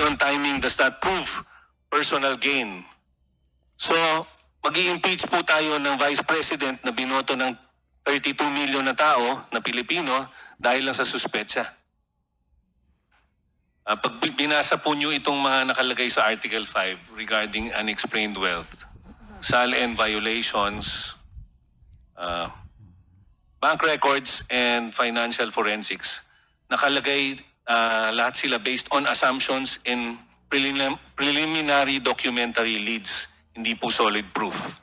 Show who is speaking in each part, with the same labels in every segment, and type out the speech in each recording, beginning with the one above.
Speaker 1: only on timing does not prove personal gain. So, mag-i-impeach po tayo ng Vice President na binoto ng 32 million na tao na Pilipino dahil lang sa suspetsa. Pag binasa po nyo itong mga nakalagay sa Article 5 regarding unexplained wealth, SALN violations, bank records and financial forensics, nakalagay lahat sila based on assumptions in preliminary documentary leads, hindi po solid proof.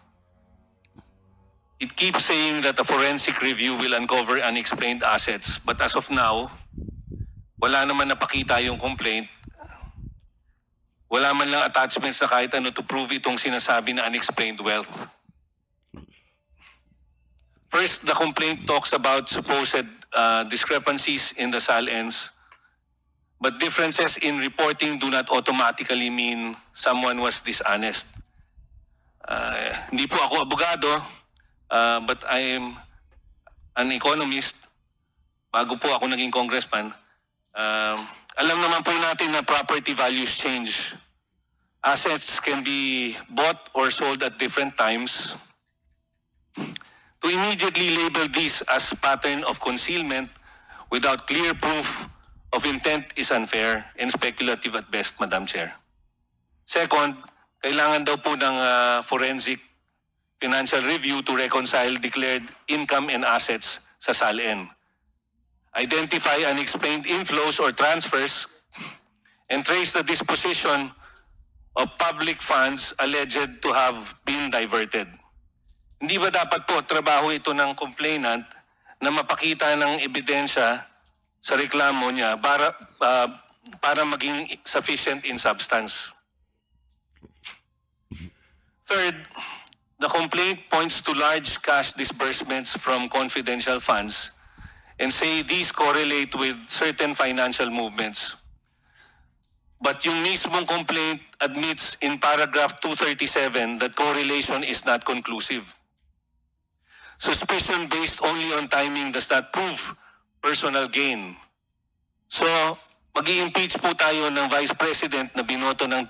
Speaker 1: It keeps saying that a forensic review will uncover unexplained assets, but as of now, wala naman napakita yung complaint. Wala man lang attachments na kahit ano to prove itong sinasabi na unexplained wealth. First, the complaint talks about supposed discrepancies in the SALNs, but differences in reporting do not automatically mean someone was dishonest. Hindi po ako abogado, but I am an economist. Bago po ako naging congressman, alam naman po natin na property values change. Assets can be bought or sold at different times. To immediately label this as pattern of concealment without clear proof of intent is unfair and speculative at best, Madam Chair. Second, kailangan daw po ng forensic financial review to reconcile declared income and assets sa SALN. Identify unexplained inflows or transfers and trace the disposition of public funds alleged to have been diverted. Hindi ba dapat po trabaho ito ng complainant na mapakita ng ebidensya sa reklamo niya para maging sufficient in substance? Third, the complaint points to large cash disbursements from confidential funds and say these correlate with certain financial movements. But yung mismong complaint admits in paragraph 237 that correlation is not conclusive. Suspicion based only on timing does not prove personal gain. So, mag-i-impeach po tayo ng Vice President na binoto ng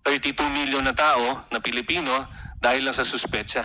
Speaker 1: 32 million na tao na Pilipino dahil lang sa suspetsa.